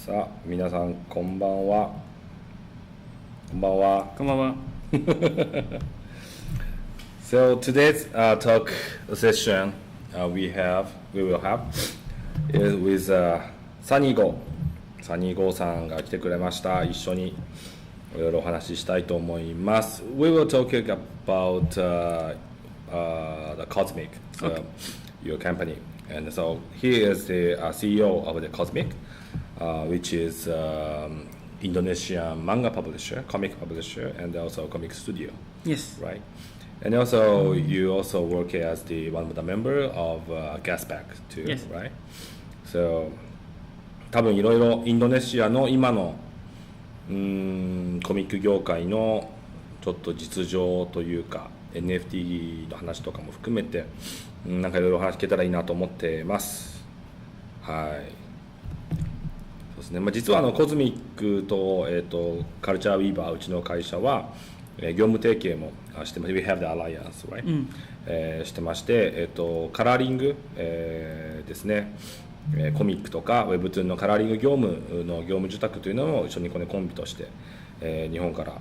さあ、皆さんこんばんは。こんばんは。こんばんは。So today's talk session we will have is with Sunny Gho さんが来てくれました。一緒にいろいろお話ししたいと思います。We will talk about the Kosmik, your company. And so he is the CEO of the Kosmik, which is Indonesian manga publisher, comic publisher, and also comic studio. Yes. Right. And also you also work as the one of the member of GASPACK too, Yes. right? So 多分いろいろインドネシアの今のコミック業界のちょっと実情というか NFT の話とかも含めてなんかいろいろ話聞けたらいいなと思ってます。はい。そうですね。実はコズミックとカルチャーウィーバーうちの会社は業務提携もしてます。We have the alliance, right? してまして、カラーリング、ですね。コミックとか Webtoon のカラーリング業務の業務受託というのを一緒にコンビとして、日本から、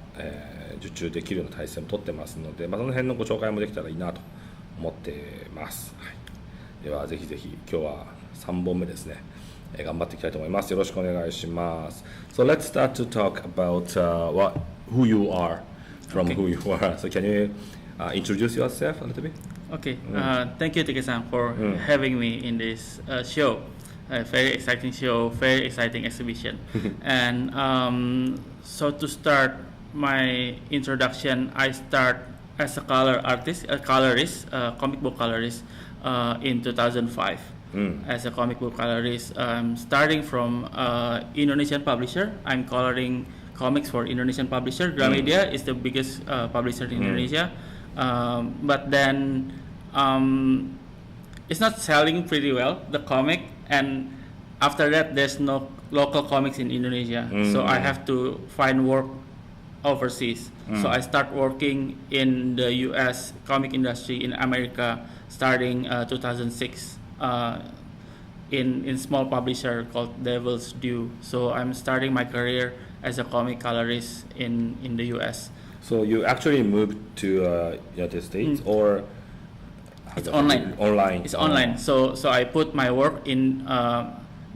受注できるような体制も取ってますので、その辺のご紹介もできたらいいなと思ってます。はい、ではぜひぜひ今日は3本目ですね、頑張っていきたいと思います。よろしくお願いします。So let's start to talk about who you are from who you are. So can you introduce yourself a little bit? Okay. Thank you, Take-san, for having me in this show. Very exciting show, very exciting exhibition. And so to start my introduction, I start as a colorist, comic book colorist in 2005. As a comic book colorist, starting from Indonesian publisher. I'm coloring comics for Indonesian publisher. Gramedia is the biggest publisher in Indonesia. But then it's not selling pretty well, the comic, and after that there's no local comics in Indonesia, so I have to find work overseas. So I start working in the US comic industry in America starting 2006 in small publisher called Devil's Due. So I'm starting my career as a comic colorist in the US. So you actually moved to United States or it's online. Online. It's online. So I put my work in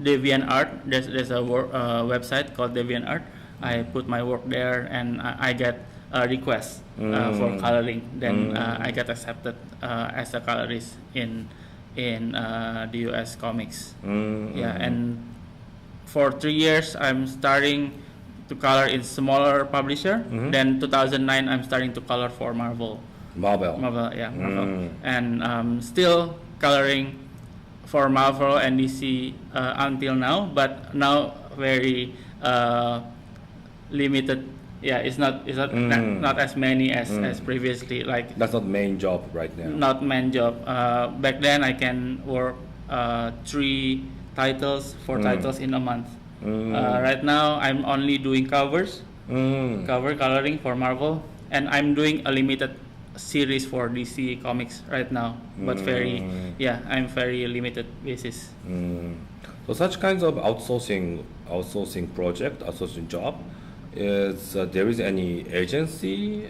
DeviantArt. There's a website called DeviantArt. I put my work there and I get a request for coloring. Then I get accepted as a colorist in the US comics. Yeah, and for 3 years I'm starting to color in smaller publisher. Then 2009 I'm starting to color for Marvel, yeah, Marvel. And still coloring for Marvel and DC until now, but now very limited. Yeah, it's not as many as previously. Like that's not main job right now. Not main job. Back then I can work 3 titles, 4 titles in a month. Right now I'm only doing covers, cover coloring for Marvel, and I'm doing a limited series for DC Comics right now, but I'm very limited basis. So such kinds of outsourcing project, outsourcing job, is there is any agency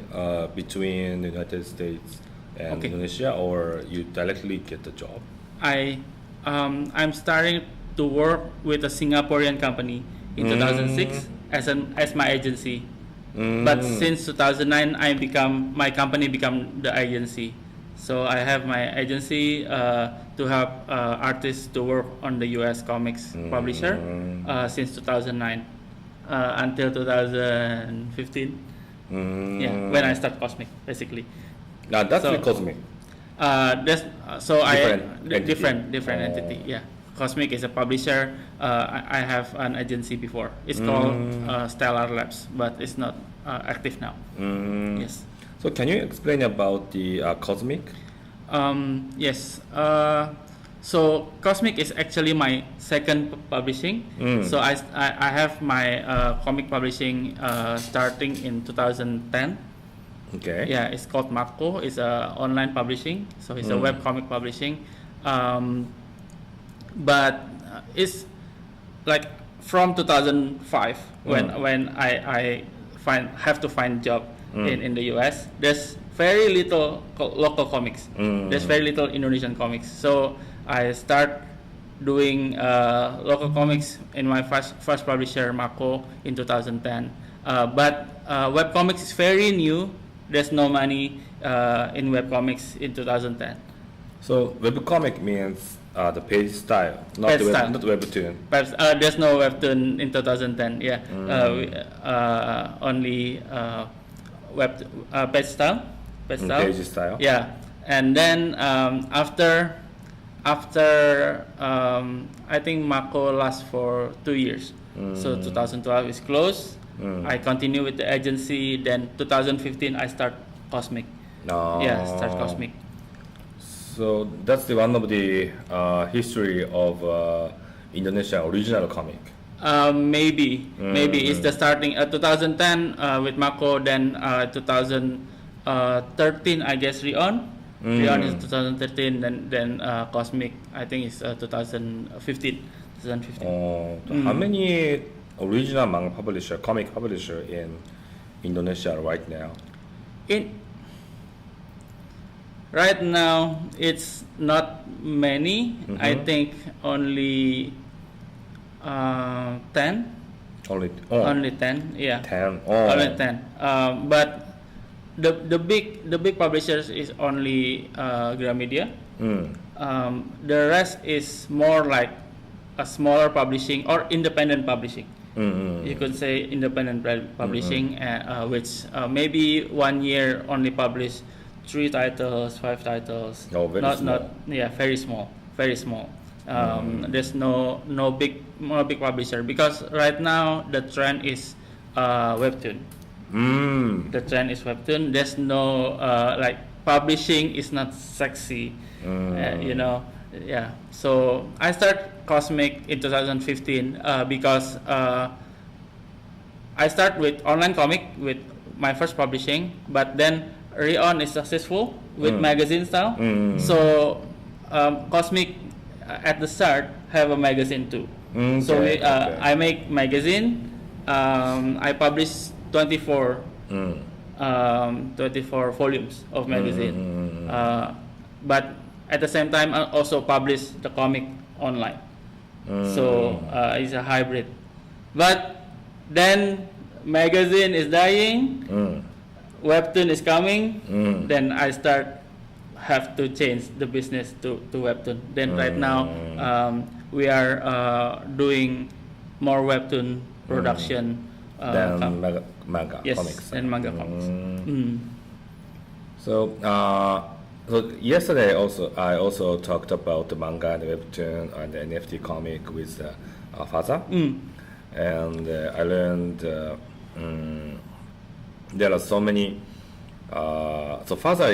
between the United States and Indonesia, or you directly get the job? I'm starting to work with a Singaporean company in 2006 as my agency. But since 2009, my company become the agency. So I have my agency to help artists to work on the US comics publisher since 2009 until 2015. Yeah, when I start Kosmik, basically. Now that's the Kosmik. Different entity. Yeah. Kosmik is a publisher. I have an agency before. It's called Stellar Labs, but it's not active now. Yes. So can you explain about the Kosmik? Yes. So Kosmik is actually my second publishing. So I have my comic publishing starting in 2010. Okay. Yeah, it's called Mako. It's a online publishing. So it's a web comic publishing. But it's like from 2005 when I have to find job in the US. There's very little local comics. There's very little Indonesian comics. So I start doing local comics in my first publisher, Mako, in 2010. But webcomics is very new. There's no money in webcomics in 2010. So webcomic means the page style, not Page style. not webtoon. Perhaps there's no webtoon in 2010. Yeah, only page style. Page style. Yeah, and then after I think Mako lasts for 2 years. So 2012 is closed. I continue with the agency. Then 2015 I start Kosmik. Yeah, start Kosmik. So that's one of the history of Indonesian original comic. Maybe it's the starting 2010 with Mako. Then 2013 I guess Rion is 2013. Then Kosmik I think is 2015. How many original manga publisher, comic publisher in Indonesia right now? Right now, it's not many. I think only 10. Only 10. Yeah. 10. Only 10. But the big publishers is only Gramedia. The rest is more like a smaller publishing or independent publishing. You could say independent publishing, which maybe 1 year only publish 3 titles, 5 titles. Oh, very small. Very small. There's no big publisher because right now the trend is webtoon. The trend is webtoon. There's no like publishing is not sexy, Yeah. So I start Kosmik in 2015 because I start with online comic with my first publishing, but then Rion is successful with magazine style. So Kosmik at the start have a magazine too. So I make magazine. I publish 24 volumes of magazine. But at the same time, I also publish the comic online. So it's a hybrid. But then magazine is dying. Webtoon is coming, then I have to change the business to webtoon. Then right now we are doing more webtoon production than manga yes, comics. and manga comics. So yesterday I also talked about the manga and the webtoon and the NFT comic with Faza, and I learned. There are so many. So Faza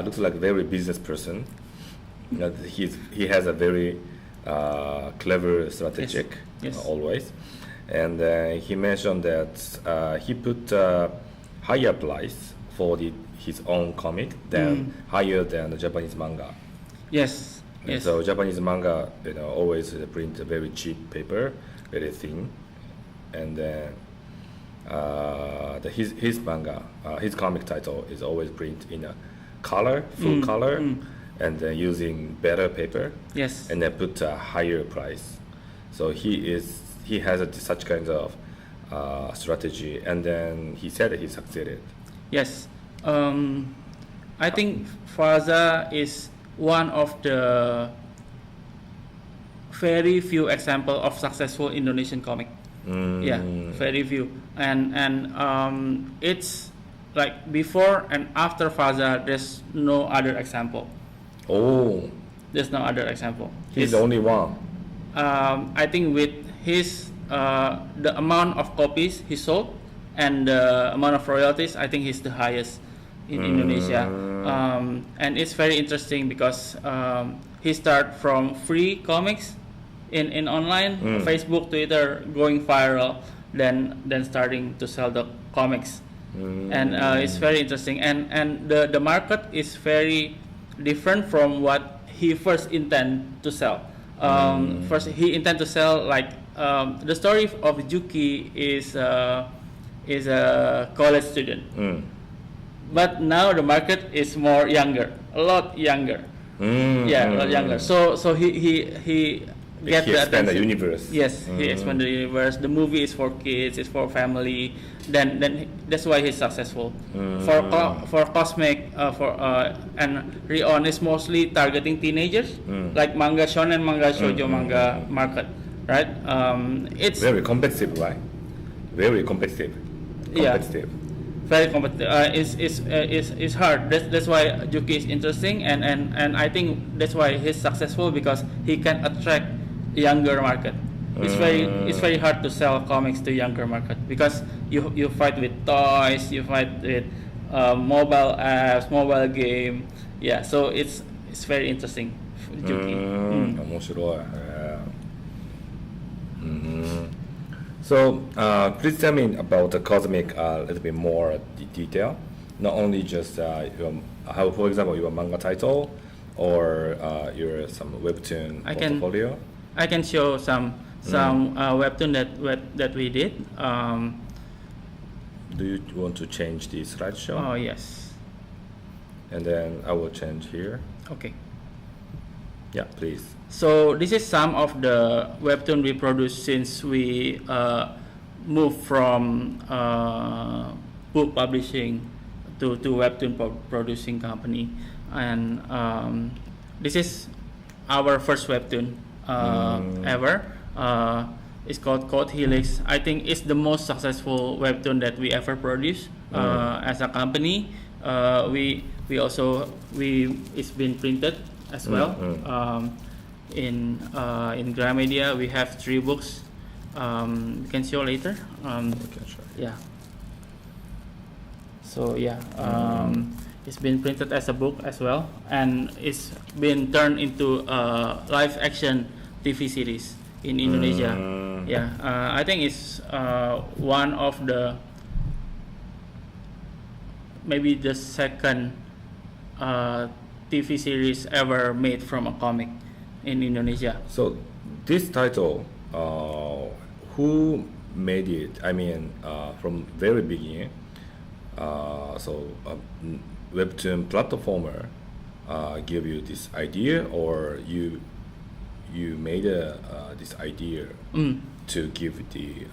looks like a very business person. He has a very clever strategic always, and he mentioned that he put higher price for his own comic than higher than the Japanese manga. Yes. And so Japanese manga, always print a very cheap paper, very thin, and then. His manga, his comic title is always print in a color, full color, and then using better paper. Yes. And then put a higher price. So he has such kind of strategy, and then he said that he succeeded. Yes. I think Faza is one of the very few example of successful Indonesian comic. Yeah, very few, and it's like before and after Faza, there's no other example. Oh, there's no other example. He's the only one. I think with his the amount of copies he sold and the amount of royalties, I think he's the highest in Indonesia. And it's very interesting because he start from free comics. In online, Facebook, Twitter, going viral, then starting to sell the comics, and it's very interesting. And the market is very different from what he first intend to sell. First, he intend to sell like the story of Juki is a college student, but now the market is more younger, a lot younger. Yeah, a lot younger. So he get he the expand the attention. universe. Yes, he expand the universe. The movie is for kids, it's for family. Then that's why he's successful. For Kosmik, and Rion is mostly targeting teenagers, like manga shonen, manga shoujo, manga market, right? It's Very competitive, right? Very competitive. Yeah. Very competitive. It's hard. That's why Juki is interesting, and I think that's why he's successful because he can attract younger market. It's very hard to sell comics to younger market because you fight with toys, you fight with mobile apps, mobile game. Yeah, so it's very interesting. Juki. 面白い。So, please tell me about the Kosmik a little bit more detail. Not only just how, for example, your manga title or your some webtoon portfolio. I can show some webtoon that we did. Do you want to change the slideshow? Oh yes. And then I will change here. Okay. Yeah, please. So this is some of the webtoon we produced since we moved from book publishing to webtoon producing company, and this is our first webtoon ever. It's called Code Helix. I think it's the most successful webtoon that we ever produced as a company. It's been printed as well. In Gramedia, we have 3 books. You can show later. Yeah. So yeah, it's been printed as a book as well, and it's been turned into a live action TV series in Indonesia. Yeah, I think it's one of the maybe the second TV series ever made from a comic in Indonesia. So this title, who made it? I mean, from very beginning. So webtoon platformer give you this idea, or you made this idea to give the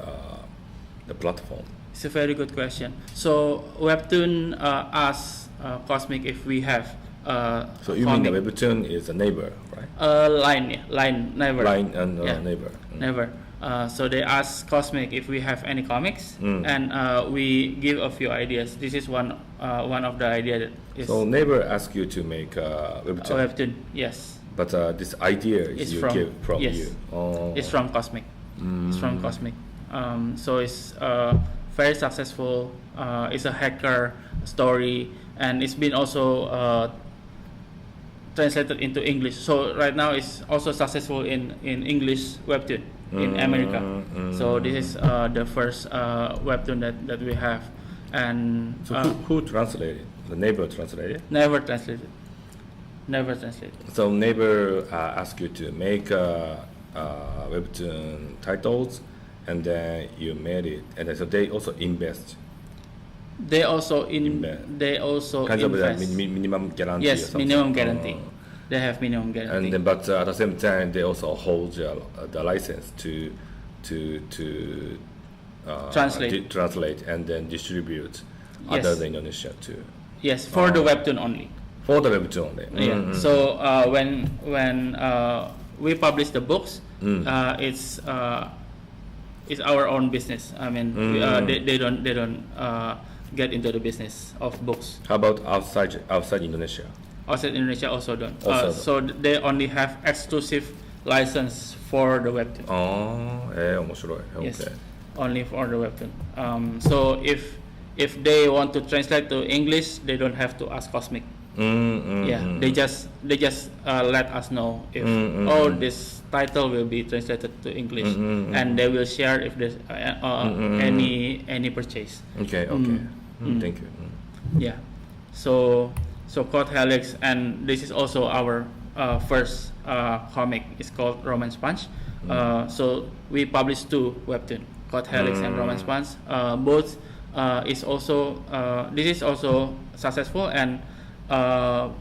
platform? It's a very good question. So webtoon asked Kosmik if we have so you mean the webtoon is a neighbor, right? Line, never. Line and neighbor. Never. So they asked Kosmik if we have any comics, and we give a few ideas. This is one of the ideas that is. So neighbor asked you to make a webtoon. A webtoon, yes. But this idea is you give from yes. you. Oh. It's from Kosmik. It's from Kosmik. So it's very successful. It's a hacker story, and it's been also translated into English. So right now it's also successful in English webtoon in America. So this is the first webtoon that we have. And so who translated? The neighbor translated? Never translated. So neighbor asked you to make webtoon titles, and then you made it, and then so they also invest. They also kind of the minimum guarantee. Yes, minimum guarantee. They have minimum guarantee. And then, but at the same time, they also hold the license to translate and then distribute other than Indonesia too. Yes, for the webtoon only. For the webtoon only. Yeah. So when we publish the books, it's our own business. I mean, they don't get into the business of books. How about outside Indonesia? Outside Indonesia also don't. So they only have exclusive license for the webtoon. 面白い。Yes, only for the webtoon. So if they want to translate to English, they don't have to ask Kosmik. They just let us know if this title will be translated to English, and they will share if there's any purchase. Okay. Thank you. Yeah. So Code Helix, and this is also our first comic is called Romance Punch. So we published 2 webtoon, called Helix and Romance Punch. Both is also this is also successful and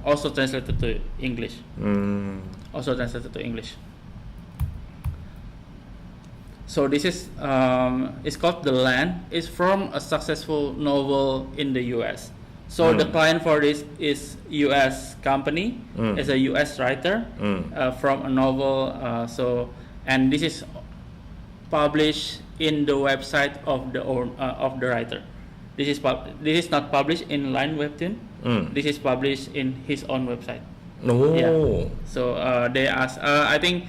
also translated to English. Also translated to English. So this is it's called The Land. It's from a successful novel in the U.S. So the client for this is U.S. company. It's a U.S. writer from a novel. And this is published in the website of the writer. This is not published in Line Webtoon. This is published in his own website. Oh. Yeah. So they ask. I think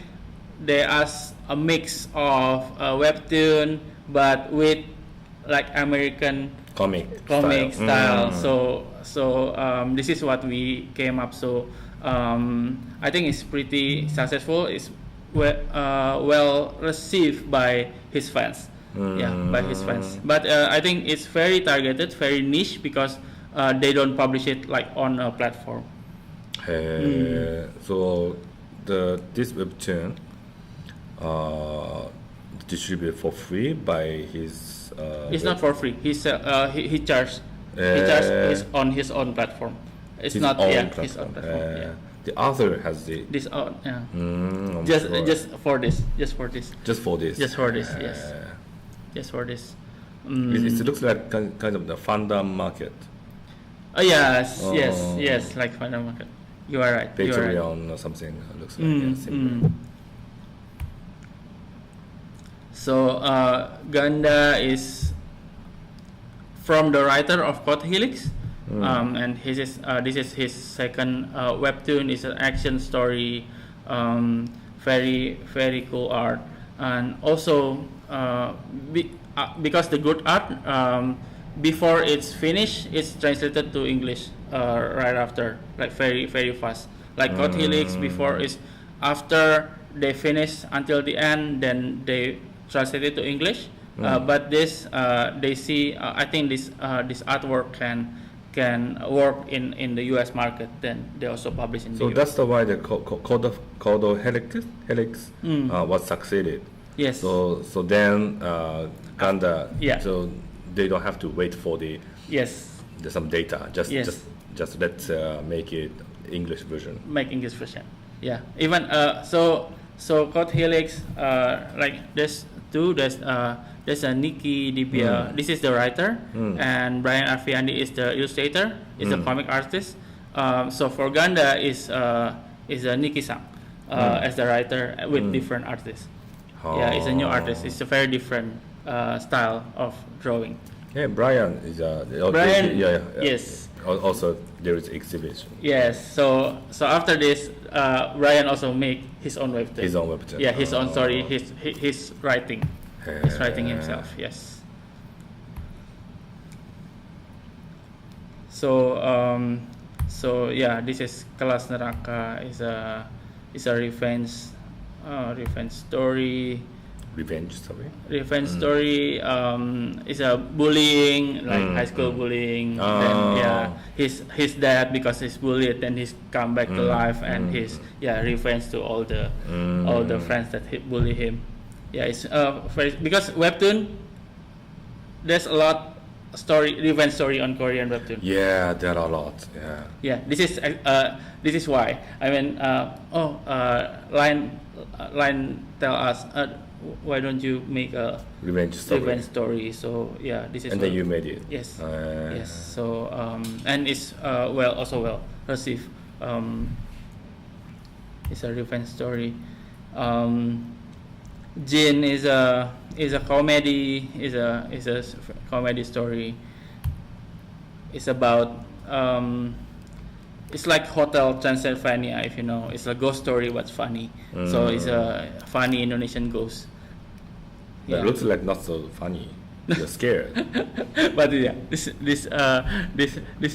they ask a mix of webtoon, but with like American comic style. So this is what we came up. So I think it's pretty successful. It's well received by his fans. By his fans. But I think it's very targeted, very niche, because they don't publish it like on a platform. So this webtoon distributed for free by his. It's not for free. He charged. He charged on his own platform. It's his not own his own platform. The author has this own. Just for this. Yes. Just for this. It looks like kind of the fandom market. Yes, like fandom market. You are right. Patreon or something looks like similar. So Ganda is from the writer of Code Helix, and this is his second webtoon. It's an action story, very very cool art, and also because the good art, before it's finished, it's translated to English right after, like very very fast. Like Code Helix, before is after they finish until the end, then they translate it to English. But this they see. I think this artwork can work in the U.S. market. Then they also publish in the US. So that's why the code Helix was succeeded. Yes. So then Ganda. So they don't have to wait for some data. Just let's make it English version. Make English version. Yeah. Even so Code Helix, like there's a Nikki Dibia. This is the writer, and Brian Arfiandi is the illustrator. Is the comic artist. So for Ganda is a Nikki-san as the writer with different artists. Yeah, it's a new artist. It's a very different style of drawing. Yeah, Brian is Brian. Yes. Also, there is exhibition. Yes. So after this, Brian also make his own webtoon. His own webtoon. Yeah, his own story. His writing. He's writing himself. Yes. So yeah, this is Kelas Neraka. Is a revenge story. Revenge story is a bullying, like high school bullying. Then his dad, because he's bullied, then he's come back to life, and his revenge to all the friends that bully him. Yeah, it's because webtoon, there's a lot revenge story on Korean webtoon. Yeah, there are a lot. Yeah, this is why. I mean, Line tell us, why don't you make a revenge story? So yeah, this is. And then you made it. Yes. Yes. So and it's also well received. It's a revenge story. Jin is a comedy. Is a comedy story. It's about it's like Hotel Transylvania, if you know. It's a ghost story, but funny. So it's a funny Indonesian ghost. It looks like not so funny. You're scared. But yeah, this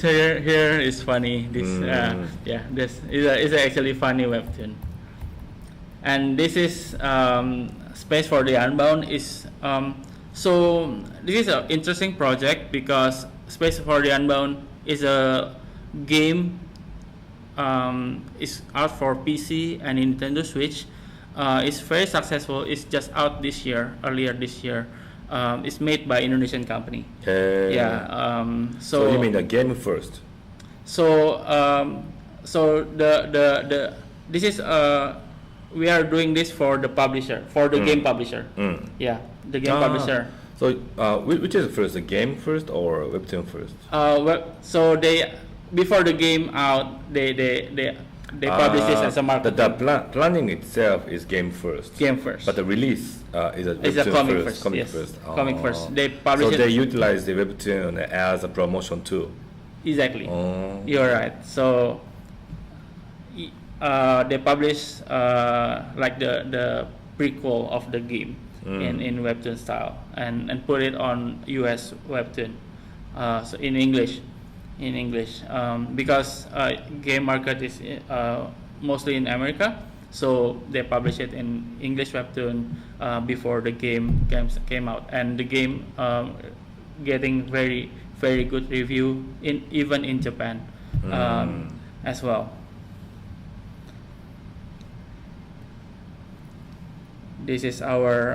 here is funny. This is actually funny webtoon. And this is Space for the Unbound is so this is an interesting project because Space for the Unbound is a game is out for PC and Nintendo Switch. It's very successful. It's just out this year, earlier this year. It's made by Indonesian company. So you mean the game first? So the this is we are doing this for the publisher, for the game publisher. Yeah, the game publisher. So which is first, the game first or webtoon first? So they before the game out, they publish this as a marketing. The planning itself is game first. Game first. But the release is a comic first. first. Comic Yes. first. Comic first. They publish so they utilize the webtoon as a promotion too. Exactly. You're right. So they publish like the prequel of the game in webtoon style and put it on US webtoon, so in English, because game market is mostly in America, so they publish it in English webtoon before the games came out, and the game getting very good review even in Japan as well. This is our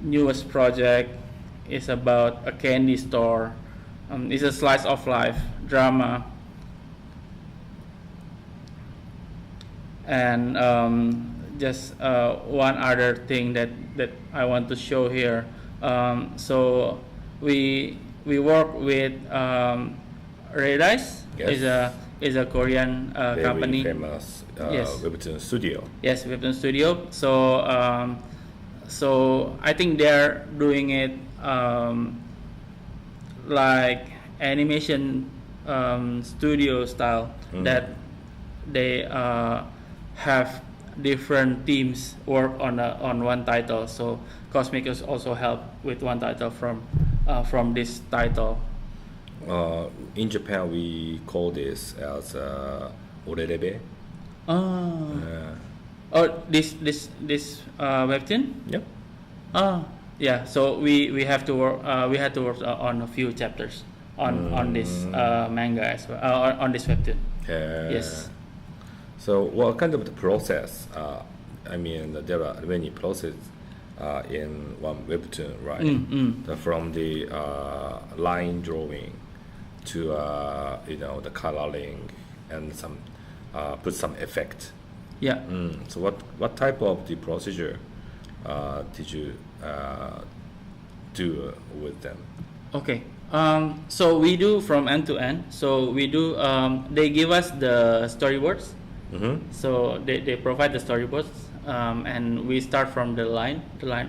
newest project. It's about a candy store. It's a slice of life drama, and just one other thing that I want to show here. So we work with Red Eyes. Yes. Is a Korean company. Very famous Yes. webtoon studio. Yes, webtoon studio. So so I think they're doing it like animation studio style, that they have different teams work on one title. So Kosmik has also helped with one title from this title. In Japan, we call this as orerebe. This webtoon. Yep. Yeah. So we have to work. We had to work on a few chapters on this manga as well. On this webtoon. Yes. So what kind of the process? I mean, there are many processes in one webtoon, right? From the line drawing to the coloring and some put some effect. Yeah. So what type of the procedure did you do with them? Okay. So we do from end to end. So we do. They give us the storyboards. So they provide the storyboards, and we start from the line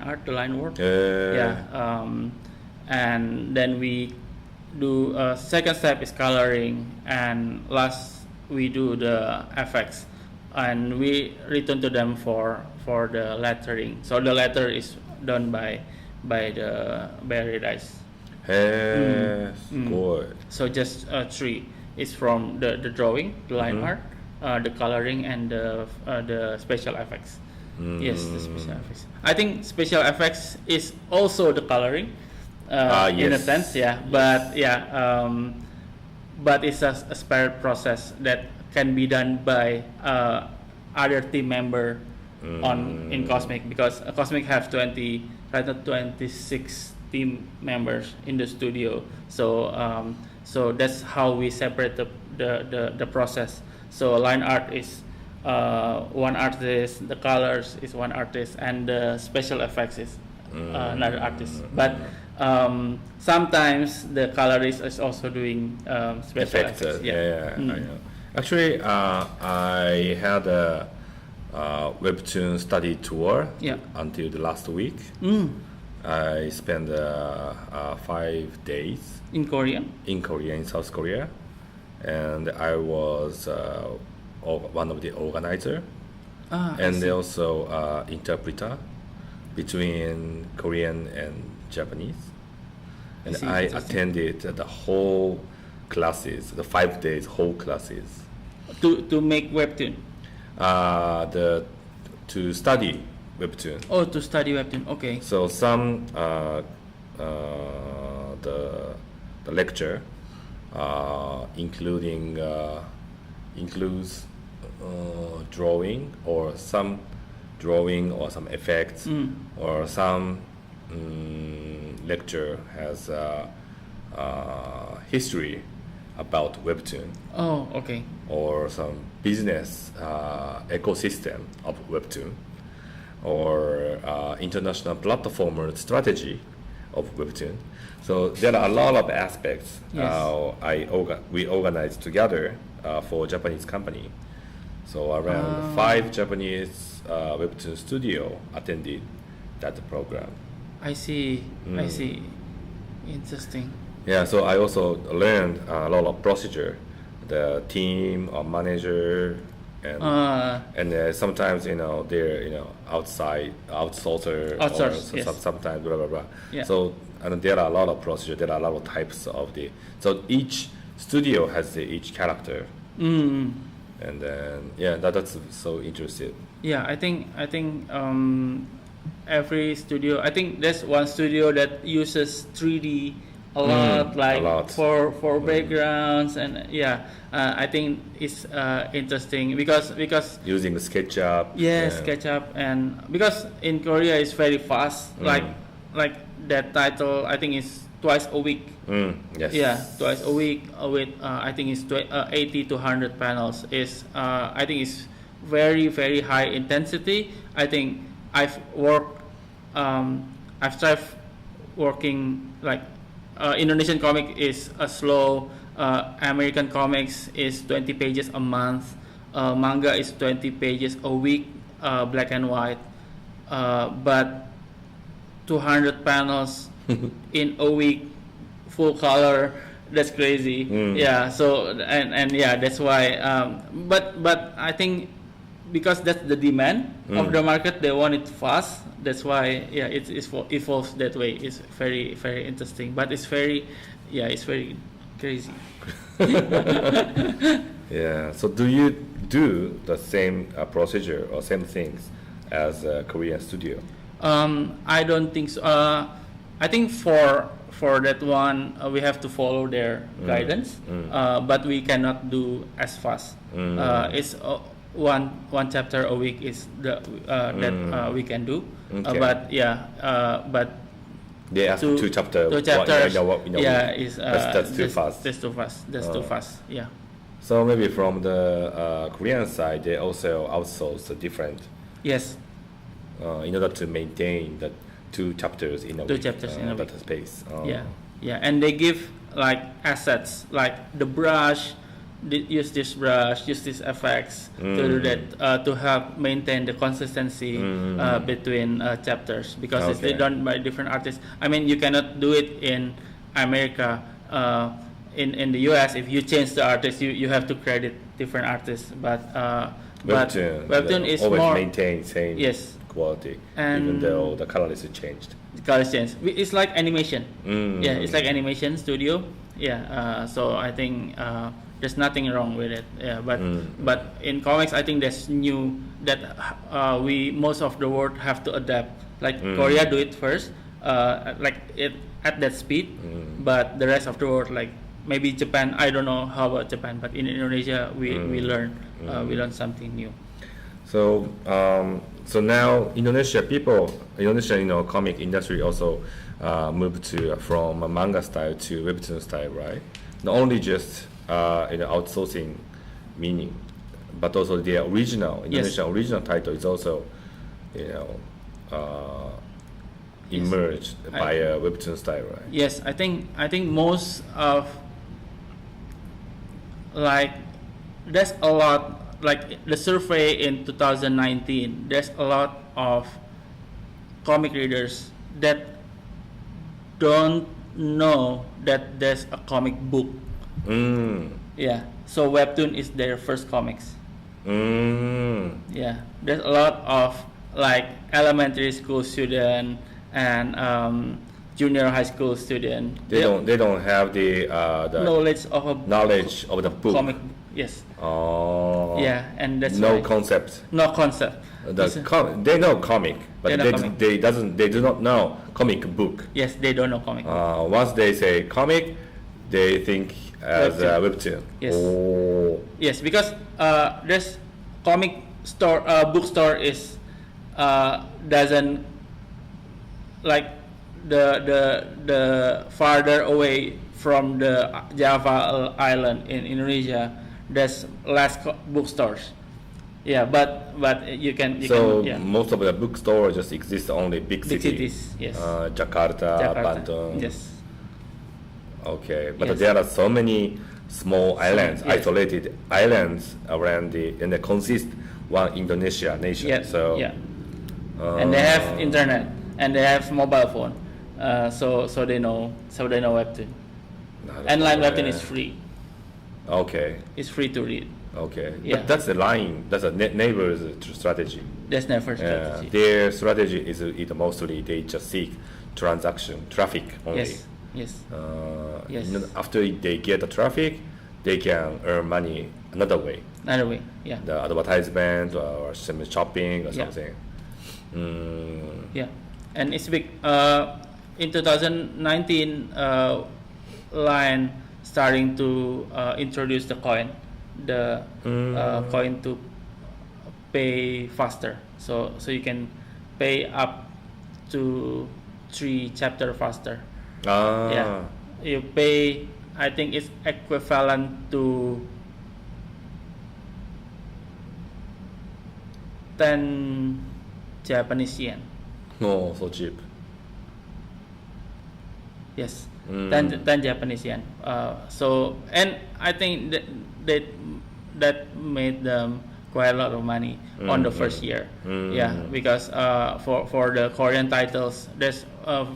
art, the line work. And then we do second step is coloring, and last we do the effects, and we return to them for the lettering. So the letter is done by Red Eyes. Good. So just three. It's from the drawing, the line art, the coloring, and the special effects. Yes, the special effects. I think special effects is also the coloring. Yes. In a sense, yeah. But but it's a separate process that can be done by other team member in Kosmik, because Kosmik have 26 team members in the studio. So so that's how we separate the process. So line art is one artist, the colors is one artist, and the special effects is another artist. But sometimes the colorist is also doing special effects. I know. Actually, I had a webtoon study tour until the last week. I spent 5 days in Korea, in South Korea, and I was one of the organizer, and also interpreter between Korean and Japanese. And I attended the whole classes, the 5 days whole classes. To make webtoon. To study webtoon. Oh, to study webtoon. Okay. So some the lecture includes drawing or some effects, or some lecture has history about webtoon. Oh, okay. Or some business ecosystem of webtoon, or international platform strategy of webtoon. So there are a lot of aspects. Yes. We organized together for Japanese company. So around 5 Japanese webtoon studio attended that program. I see. I see. Interesting. Yeah, so I also learned a lot of procedure, the team or manager, and sometimes they're outsourcer, or yes. sometimes blah blah blah. Yeah. So there are a lot of procedure. There are a lot of types of so each studio has each character. And then that's so interesting. Yeah, I think every studio. I think there's one studio that uses 3D a lot, for backgrounds, and I think it's interesting because using SketchUp. SketchUp, and because in Korea it's very fast. Like that title, I think is twice a week. Yes. Yeah, twice a week with I think it's 80 to 100 panels. Is I think it's very very high intensity. I think I've tried working like Indonesian comic is slow. American comics is 20 pages a month. Manga is 20 pages a week, black and white. But 200 panels in a week, full color. That's crazy. Yeah. So and that's why. But I think because that's the demand of the market, they want it fast. That's why it evolves that way. It's very very interesting, but it's very crazy. Yeah. So do you do the same procedure or same things as a Korean studio? I don't think so. I think for that one we have to follow their guidance, but we cannot do as fast. It's one chapter a week is that we can do. Okay. But they ask two chapters. That's too fast. That's too fast. Yeah. So maybe from the Korean side, they also outsource the different. Yes. In order to maintain the 2 chapters in a week. That space. Yeah, and they give like assets like the brush. Use this brush, use these effects to do that, to help maintain the consistency between chapters, because it's done by different artists. I mean, you cannot do it in America. In the US, if you change the artist, you have to credit different artists. But Webtoon is always more maintain same quality, and even though the color is changed. The color is changed. It's like animation. Yeah, it's like animation studio. Yeah, so I think there's nothing wrong with it. Yeah, but in comics, I think there's new that most of the world have to adapt. Like Korea do it first, like it at that speed, but the rest of the world, like maybe Japan. I don't know how about Japan, but in Indonesia we learn something new. So now Indonesian comic industry also moved from a manga style to webtoon style, right? Not only just outsourcing meaning, but also the original Indonesian original title is also emerged by a webtoon style, right? Yes, I think most of like there's a lot, like the survey in 2019, there's a lot of comic readers that don't know that there's a comic book. Yeah, so webtoon is their first comics. Yeah, there's a lot of like elementary school student and junior high school student. They don't have the knowledge of the book. Comic. Yes. Oh. Yeah, and that's no why. concept. No concept. They know comic, but they do not know comic book. Yes, they don't know comic. Once they say comic, they think as a webtoon. Yes. Oh. Yes, because there's comic store, bookstore is doesn't like the farther away from the Java island in Indonesia. There's less bookstores. Yeah, but you can. Most of the bookstores just exist only big cities. Yes. Jakarta, Bandung. Yes. Okay, but there are so many small islands, isolated islands around and they consist one Indonesia nation. And they have internet and they have mobile phone, so they know webtoon. And line webtoon is free. Okay. It's free to read. Okay, but that's the line. That's a neighbor's strategy. That's never strategy. Their strategy is mostly they just seek transaction traffic only. Yes. After they get the traffic, they can earn money another way. Yeah. The advertisement or some shopping or something. Yeah, and it's big. In 2019, Line starting to introduce the coin, coin to pay faster. So you can pay up to 3 chapters faster. Yeah, you pay. I think it's equivalent to 10 Japanese yen. Oh, so cheap. Yes, 10 Japanese yen. So, and I think that made them quite a lot of money on the first year. Yeah, because for the Korean titles, there's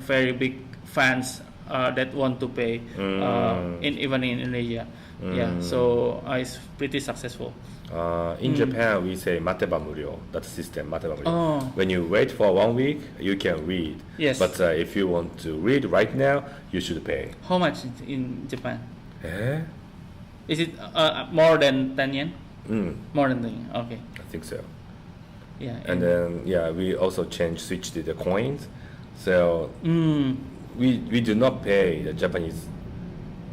very big fans that want to pay even in Indonesia. Yeah, so it's pretty successful. In Japan, we say mateba muryo. That system, mateba muryo. When you wait for 1 week, you can read. Yes. But if you want to read right now, you should pay. How much in Japan? Eh? Is it more than 10 yen? More than 10 yen. Okay. I think so. Yeah. And then we also switched to the coins. So we do not pay the Japanese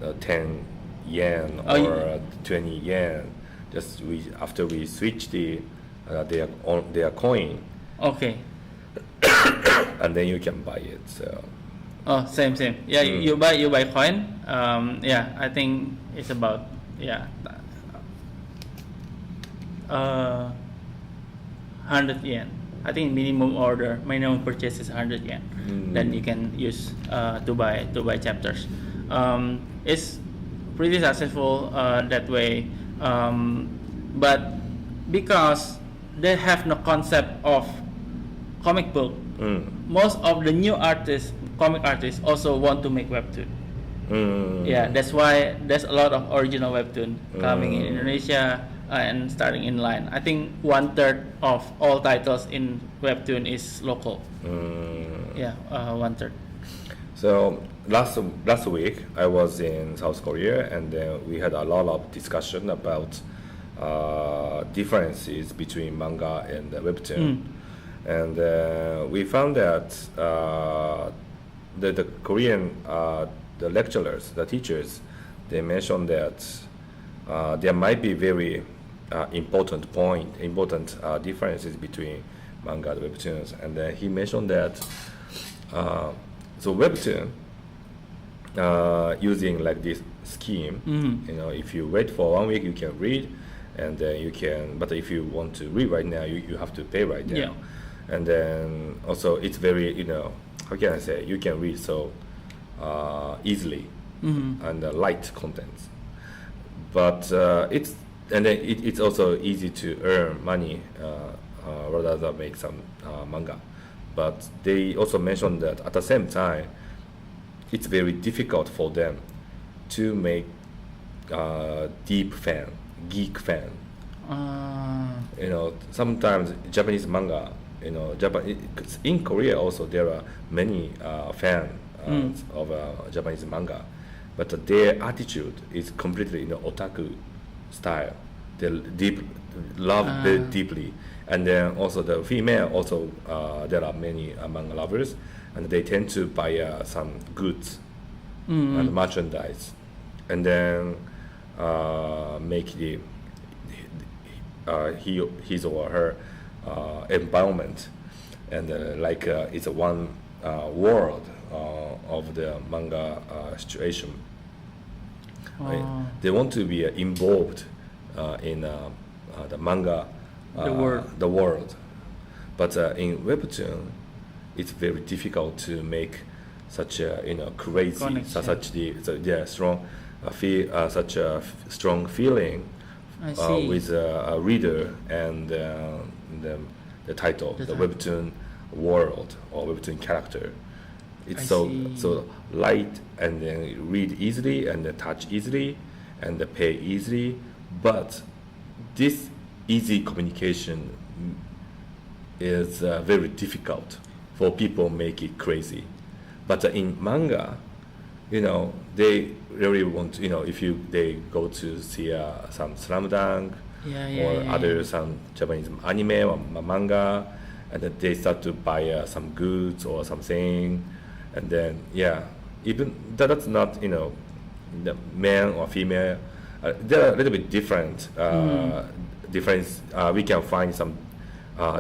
10 yen or 20 yen. Just after we switch their coin. Okay. And then you can buy it. So. Oh, same. Yeah, you buy coin. Yeah, I think it's about 100 yen. I think minimum purchase is 100 yen. Then you can use to buy chapters. It's pretty successful that way. But because they have no concept of comic book, most of the new comic artists also want to make webtoon. Yeah, that's why there's a lot of original webtoon coming in Indonesia and starting in Line. I think 1/3 of all titles in webtoon is local. Yeah, 1/3. So last week I was in South Korea and we had a lot of discussion about differences between manga and webtoon, and we found that the Korean the lecturers, the teachers, they mentioned that there might be very important differences between manga and webtoons, and he mentioned that so webtoon using like this scheme, if you wait for 1 week you can read, and then you can, but if you want to read right now you have to pay right now. And then also it's very how can I say, you can read so easily and light contents, but it's also easy to earn money rather than make some manga. But they also mentioned that at the same time it's very difficult for them to make geek fan. Sometimes Japanese manga, in Korea also there are many fans of Japanese manga, but their attitude is completely otaku style. They love very deeply, and then also the female also there are many manga lovers, and they tend to buy some goods and merchandise and then make his or her environment, and it's a one world of the manga situation. They want to be involved in the manga, the world. But in webtoon, it's very difficult to make such a crazy, connection. such a strong feeling with a reader and the title, the webtoon world or webtoon character. It's so light, and then read easily and touch easily and pay easily. But this easy communication is very difficult for people make it crazy. But in manga, they really want, if they go to see some Slam Dunk other some Japanese anime or manga, and then they start to buy some goods or something, and then even that's not the man or female, they're a little bit different. Difference we can find some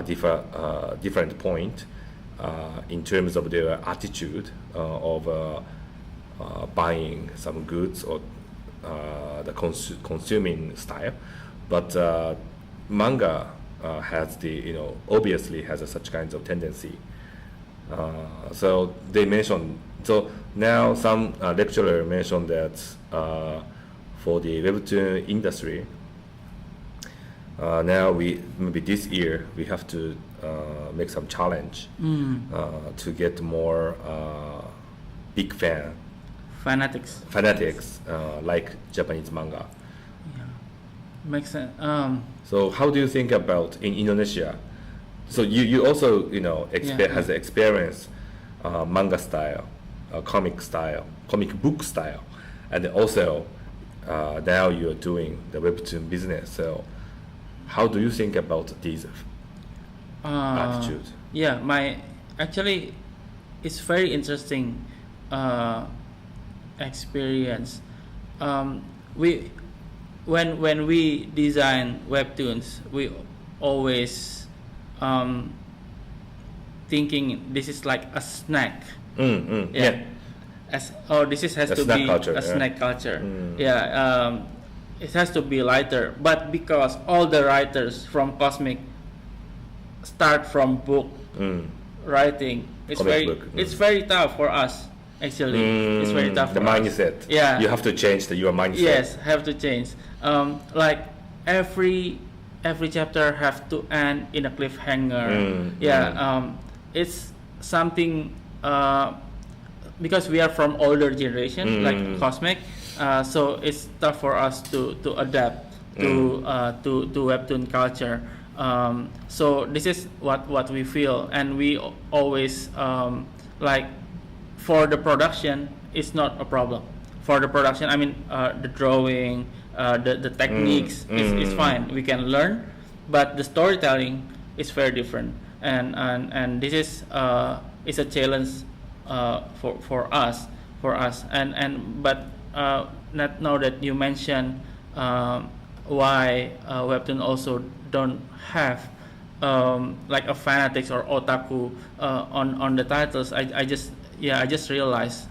different point in terms of their attitude of buying some goods or the consuming style, but manga has the obviously has such kinds of tendency. So they mentioned. So now some lecturer mentioned that for the webtoon industry, now maybe this year we have to make some challenge to get more big fanatics like Japanese manga. Yeah, makes sense. So how do you think about in Indonesia? So you also has experience manga style, comic book style, and also now you're doing the webtoon business. So how do you think about these attitudes? Yeah, actually it's very interesting experience. When we design webtoons, we always thinking this is like a snack. This has to be a snack culture. It has to be lighter, but because all the writers from Kosmik start from book writing, it's very tough for us. Actually, it's very tough. The mindset. Yeah, you have to change your mindset. Yes, have to change. Like every chapter have to end in a cliffhanger. It's something because we are from older generation like Kosmik, so it's tough for us to adapt to webtoon culture. So this is what we feel, and we always like for the production it's not a problem. For the production, I mean the drawing, the techniques is fine. We can learn, but the storytelling is very different, and this is it's a challenge for us. But not now that you mentioned why webtoon also don't have like a fanatics or otaku on the titles. I just realized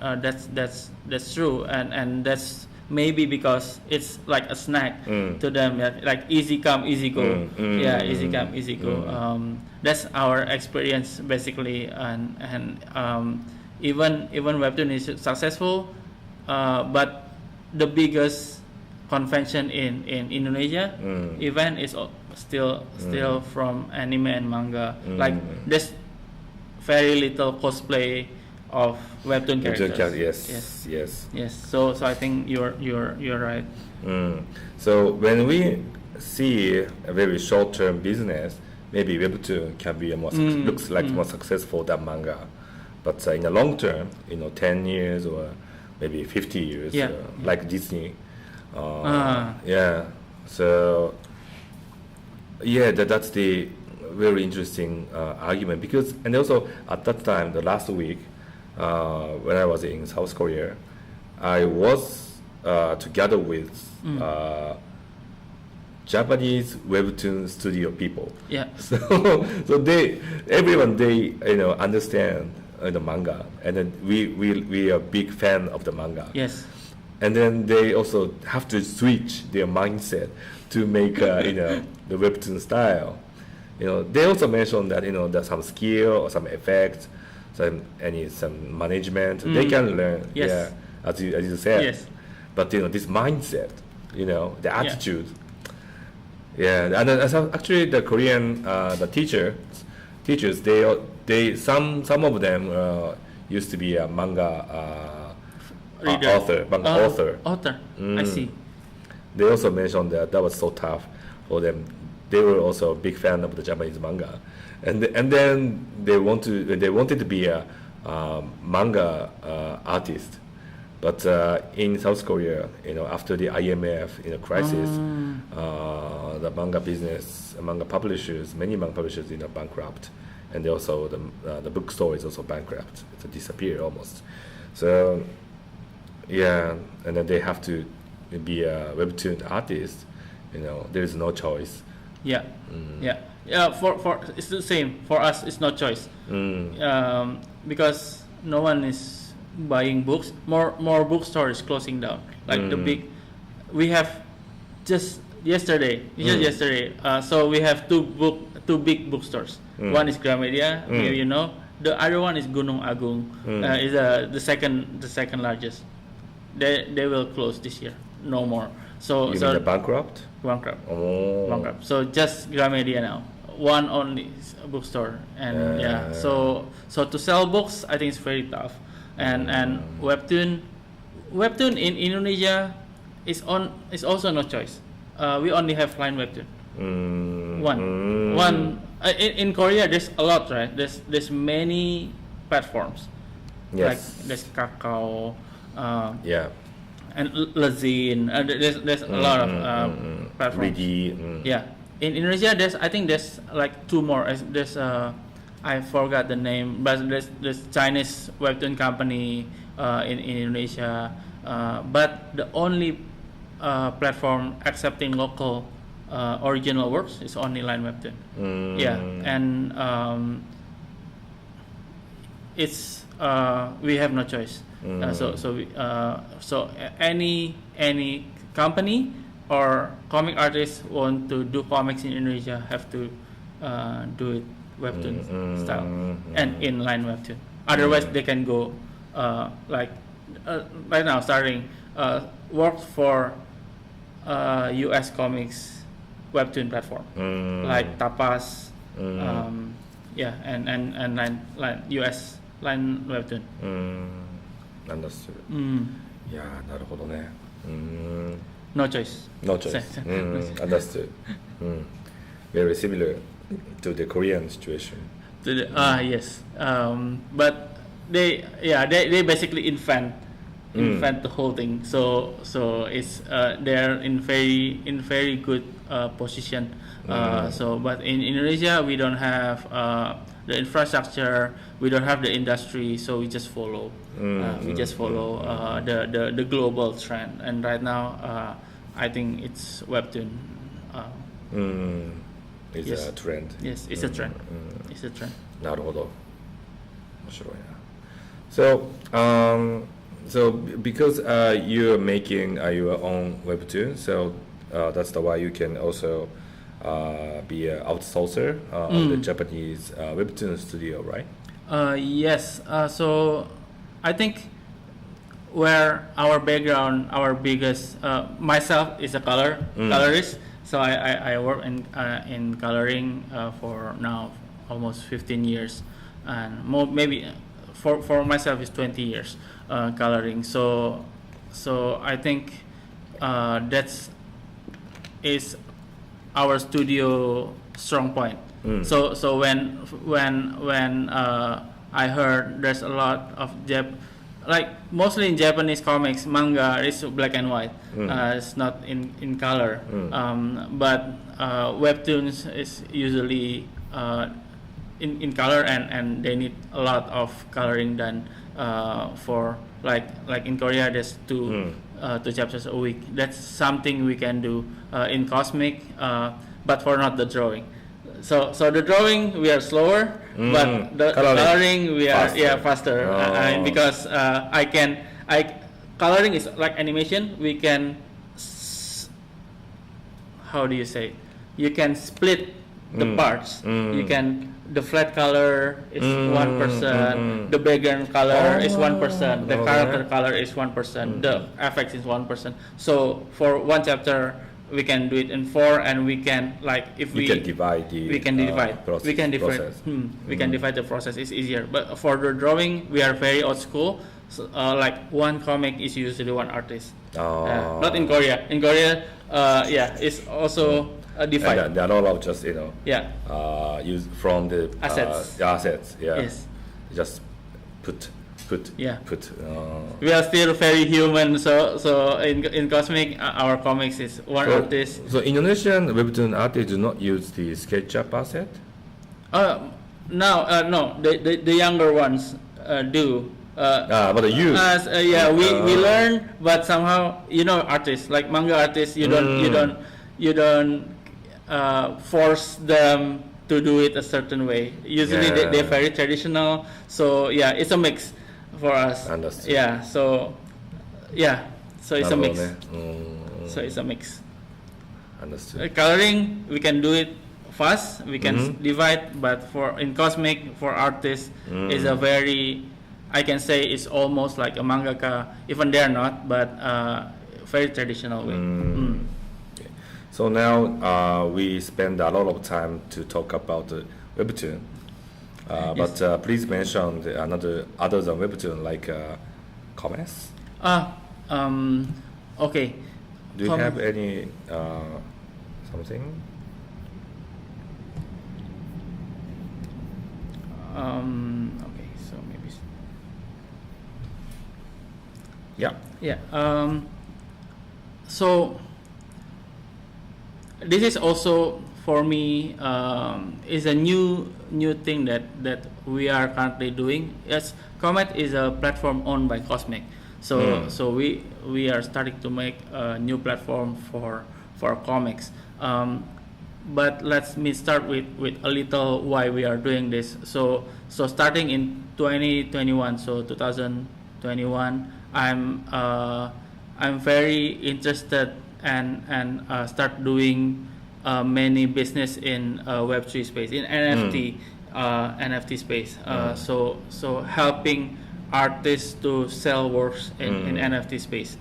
that's true, and that's maybe because it's like a snack to them, like easy come easy go. Easy come easy go. That's our experience basically, and even webtoon is successful, but the biggest convention in Indonesia event is still from anime and manga. Like there's very little cosplay of webtoon characters. Yes. So I think you're right. So when we see a very short-term business, maybe webtoon can be looks like more successful than manga, but in the long term, 10 years or maybe 50 years, like Disney. So that's the very interesting argument, because, and also at that time, the last week when I was in South Korea, I was together with Japanese webtoon studio people. Yeah. So everyone understand the manga, and then we are big fan of the manga. Yes. And then they also have to switch their mindset to make the webtoon style. They also mentioned that there's some skill or some effects, some management they can learn. Yes. Yeah, as you said. Yes. But this mindset, the attitude. Yeah, and actually the Korean the teachers they some of them used to be a manga author. Author. I see. They also mentioned that was so tough for them. They were also a big fan of the Japanese manga, and then they wanted to be a manga artist. But in South Korea, after the IMF crisis, the manga business, manga publishers, many manga publishers, bankrupt, and also the bookstore is also bankrupt. It's disappeared almost. So, yeah, and then they have to be a webtoon artist. There is no choice. Yeah, yeah. For it's the same for us. It's no choice. Because no one is buying books. More bookstores closing down. Like the big, we have just yesterday. So we have two big bookstores. One is Gramedia, The other one is Gunung Agung. Is the second largest. They will close this year. No more. So You mean the bankrupt? Bankrupt. Oh. Bankrupt. So just Gramedia now. One only bookstore, and So to sell books, I think it's very tough. And webtoon in Indonesia is also no choice. We only have line webtoon. One. In Korea, there's a lot, right? There's many platforms. Yes. Like there's Kakao. And Lazine. There's a lot of platforms. Yeah. In Indonesia, I think there's like two more. There's I forgot the name, but there's Chinese webtoon company in Indonesia. But the only platform accepting local original works is only line webtoon. Yeah, and it's we have no choice. So any company or comic artists want to do comics in Indonesia have to do it webtoon style and inline webtoon. Otherwise, they can go right now starting work for US comics webtoon platform like Tapas, and line US line webtoon. Understood. Yeah, なるほどね。No choice. No choice. Understood. Very similar to the Korean situation. Yes. But they basically invent the whole thing. So it's they're in very good position. But in Indonesia we don't have the infrastructure, we don't have the industry, so we just follow. The global trend, and right now I think it's webtoon. It's a trend. Yes, it's a trend. It's a trend. なるほど。面白いな。So because you're making your own webtoon, so that's the why you can also be an outsourcer of the Japanese webtoon studio, right? Yes. So I think where our background, our biggest, myself is a colorist. So I work in coloring for now almost 15 years, and maybe for myself is 20 years coloring. So I think that's is our studio strong point. So when I heard there's a lot of mostly in Japanese comics, manga is black and white. It's not in color. But webtoons is usually in color, and they need a lot of coloring done for like in Korea there's two chapters a week. That's something we can do in Kosmik, but for not the drawing. So the drawing we are slower, but the coloring we are faster. Because coloring is like animation. We can how do you say? You can split the parts. You can the flat color is 1%. The background color is 1%. The character color is 1%. The effects is 1%. So for one chapter, we can do it in 4, and we can like if we can divide the we can divide process, we can divide we can divide the process. It's easier. But for the drawing, we are very old school. So, like one comic is usually one artist. Not in Korea. In Korea, it's also divided. And there are a lot of just use from the assets. Assets. Yeah. Yes. Just put. We are still very human. So in Kosmik, our comics is one artist. So Indonesian webtoon artists do not use the SketchUp asset. No. The younger ones do. But the youth. We learn, but somehow artists like manga artists, you don't force them to do it a certain way. Usually they're very traditional. So it's a mix for us. Understood. So it's a mix. So it's a mix. Understood. Coloring, we can do it fast. We can divide, but in Kosmik, for artists, is a very, I can say it's almost like a mangaka. Even they're not, but very traditional way. Okay. So now we spend a lot of time to talk about the webtoon. Yes. But please mention other than webtoon, like comics. Okay. Do you have any something? Okay, so maybe. Yeah. So this is also for me is a new thing that we are currently doing. Yes, Comet is a platform owned by Kosmik. So we are starting to make a new platform for comics. But let me start with a little why we are doing this. So starting in 2021, so 2021, I'm very interested and start doing many business in Web3 space, in NFT space. So helping artists to sell works in NFT space.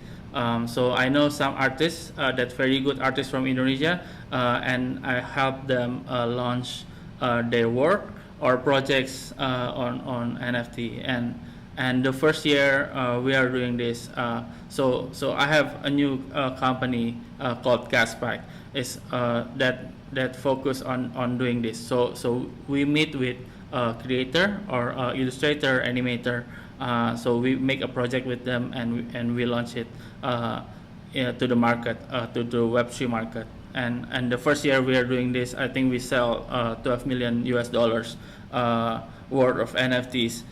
So I know some artists that very good artists from Indonesia, and I help them launch their work or projects on NFT. And the first year we are doing this. So I have a new company called GASPACK. Is that focus on doing this. So we meet with creator or illustrator, animator. So we make a project with them, and we launch it to the market, to the Web3 market. And the first year we are doing this, I think we sell $12 million worth of NFTs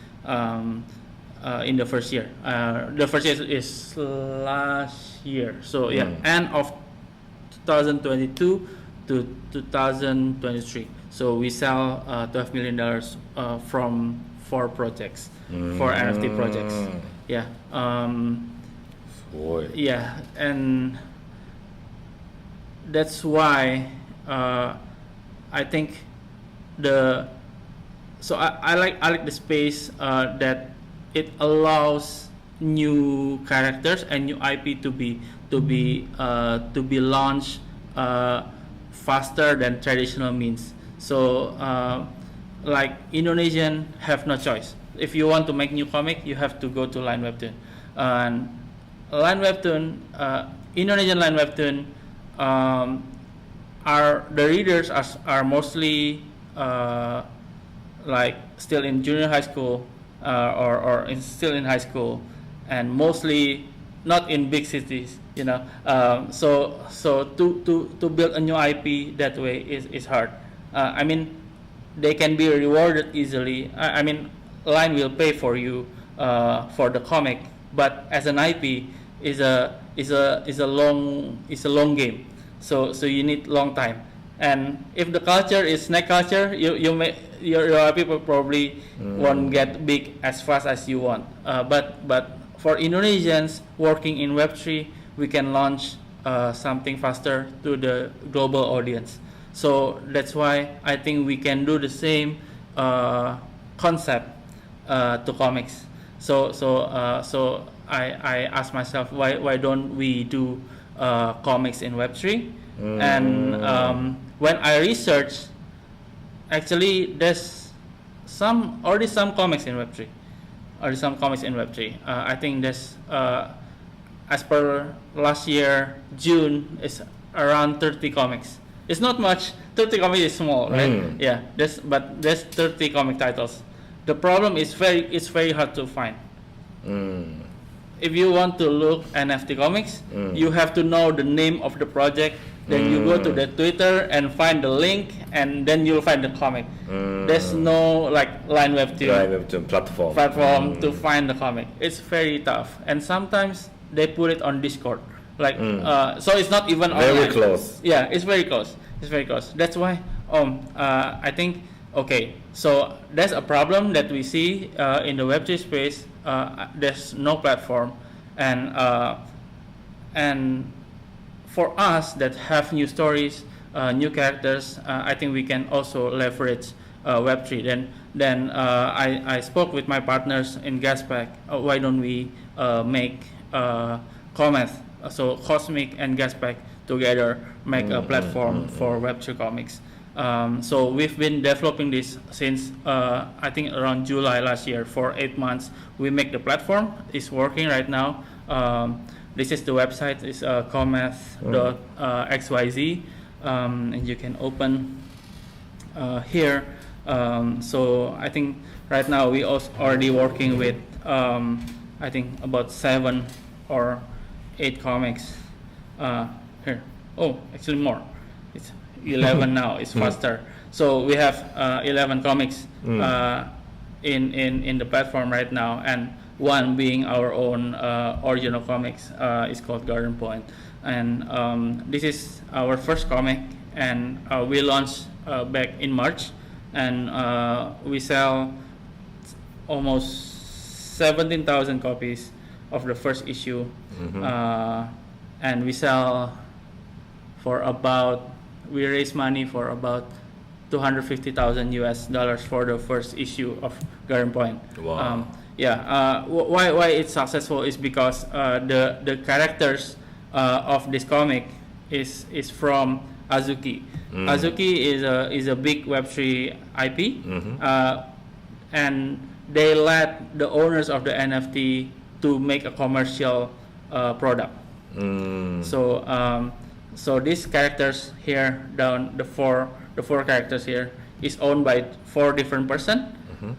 in the first year. The first year is last year. So end of 2022 to 2023. So we sell $12 million from 4 projects, 4 NFT projects. And that's why I think I like the space that it allows new characters and new IP to be launched faster than traditional means. So like Indonesian have no choice. If you want to make new comic, you have to go to Line Webtoon. And Line Webtoon, Indonesian Line Webtoon, the readers are mostly like still in junior high school or still in high school, and mostly not in big cities. So to build a new IP that way is hard. I mean, they can be rewarded easily. I mean, Line will pay for you for the comic, but as an IP is a long game. So you need long time. And if the culture is snack culture, your people probably won't get big as fast as you want. But for Indonesians working in Web3, we can launch something faster to the global audience. So that's why I think we can do the same concept to comics. So I asked myself, why don't we do comics in Web3? And when I researched, actually there's already some comics in Web3. I think there's as per last year June is around 30 comics. It's not much. 30 comics is small, right? Yeah. But there's 30 comic titles. The problem is it's very hard to find. If you want to look NFT comics, you have to know the name of the project. Then you go to the Twitter and find the link, and then you'll find the comic. There's no like Line Webtoon platform to find the comic. It's very tough, and sometimes they put it on Discord. Like so, it's not even very online. close. Yeah, it's very close. That's why I think okay. So there's a problem that we see in the Web3 space. There's no platform, and for us that have new stories, new characters, I think we can also leverage Web3. Then I spoke with my partners in GASPACK. Why don't we make comics? So Kosmik and GASPACK together make a platform for Web3 comics. So we've been developing this since I think around July last year. For 8 months, we make the platform. It's working right now. This is the website. It's cometh.xyz, and you can open here. So I think right now we also already working with I think about 7 or 8 comics here. Oh, actually more. It's 11 now. It's faster. So we have 11 comics in the platform right now, and one being our own original comics is called Garden Point. And this is our first comic, and we launched back in March, and we sell almost 17,000 copies of the first issue, and we raise money for about $250,000 for the first issue of Garden Point. Wow. Why it's successful is because the characters of this comic is from Azuki. Azuki is a big Web3 IP, and they let the owners of the NFT to make a commercial product. So these characters here down the four characters here is owned by 4 different persons.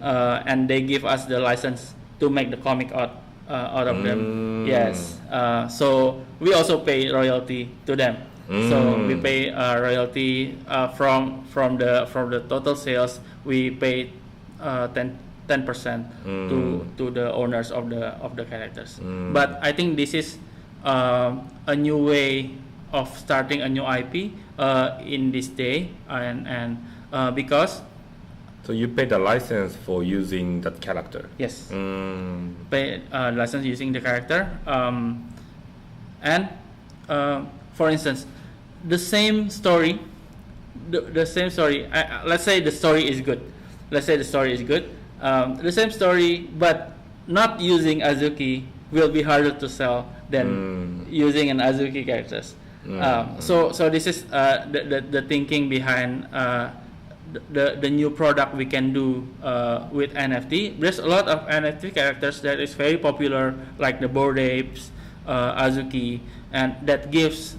And they give us the license to make the comic out of them. Yes. So we also pay royalty to them. So we pay royalty from the total sales. We pay 10% to the owners of the characters. But I think this is a new way of starting a new IP in this day, and because. So you pay the license for using that character? Yes. Pay license using the character. And for instance, the same story. Let's say the story is good. The same story, but not using Azuki will be harder to sell than using an Azuki characters. So this is the thinking behind the new product we can do with NFT. There's a lot of NFT characters that is very popular, like the Bored Apes, Azuki, and that gives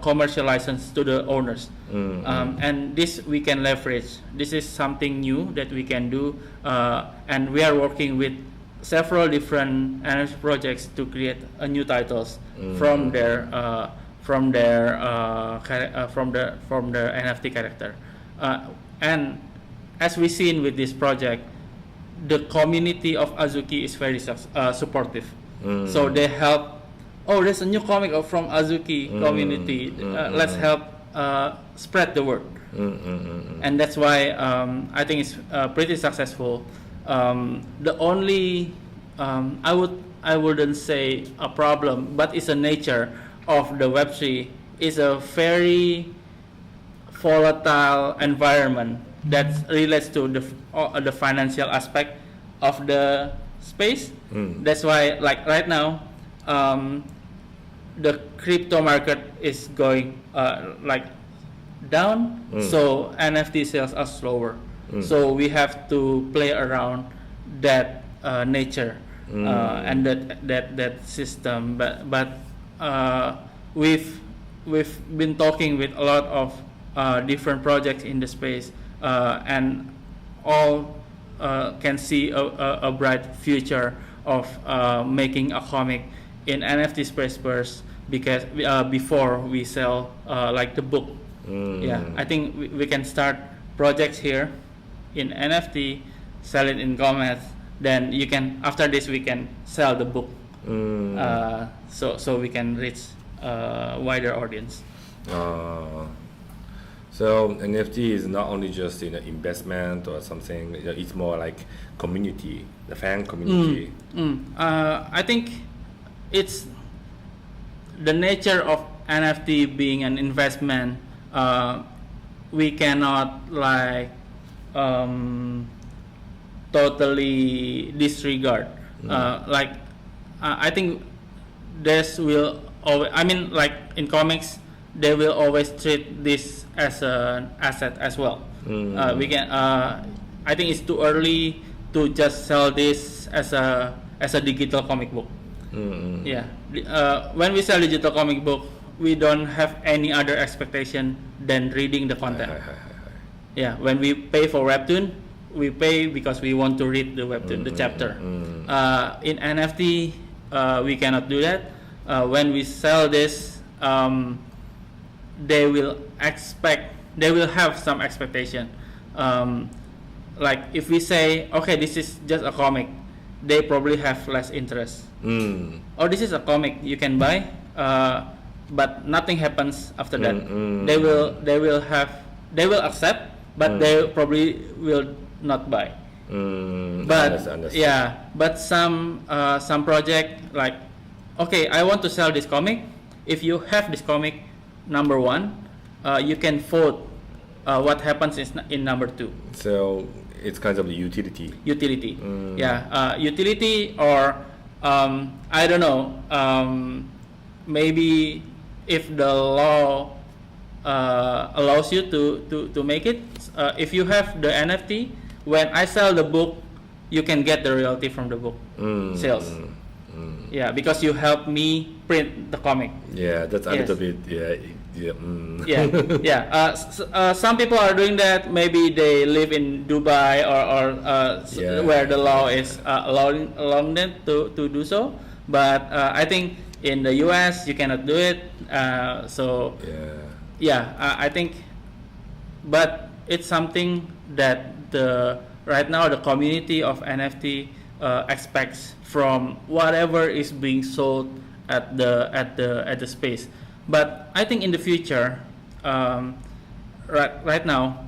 commercial license to the owners. And this we can leverage. This is something new that we can do, and we are working with several different NFT projects to create new titles from their NFT character. And as we seen with this project, the community of Azuki is very supportive. So they help. Oh, there's a new comic from Azuki community. Let's help spread the word. And that's why I think it's pretty successful. The only I wouldn't say a problem, but it's a nature of the Web3. Is a very volatile environment that relates to the financial aspect of the space. That's why, like right now, the crypto market is going like down, so NFT sales are slower. So we have to play around that nature and that system. But we've been talking with a lot of different projects in the space, and all can see a bright future of making a comic in NFT space first, because before we sell like the book. Yeah, I think we can start projects here in NFT, sell it in comics, then you can, after this we can sell the book, so we can reach wider audience. So NFT is not only just investment or something. It's more like community, the fan community. I think it's the nature of NFT being an investment. We cannot like totally disregard. Like I think this will always, I mean, like in comics, they will always treat this as an asset as well. We can. I think it's too early to just sell this as a digital comic book. Yeah. When we sell digital comic book, we don't have any other expectation than reading the content. Yeah. When we pay for webtoon, we pay because we want to read the webtoon, the chapter. In NFT, we cannot do that. When we sell this, they will have some expectation. Like if we say, okay, this is just a comic, they probably have less interest. Or this is a comic you can buy, but nothing happens after that. They will accept, but they probably will not buy. But yeah, but some project like, okay, I want to sell this comic. If you have this comic, number 1, you can vote what happens in number 2. So it's kind of the utility. Yeah, utility, or I don't know. Maybe if the law allows you to make it. If you have the NFT, when I sell the book, you can get the royalty from the book sales. Yeah, because you help me print the comic. Yeah, that's a little bit. Some people are doing that. Maybe they live in Dubai or where the law is allowing them to do so. But I think in the US you cannot do it. I think, but it's something that right now the community of NFT expects from whatever is being sold at the space. But I think in the future, right now,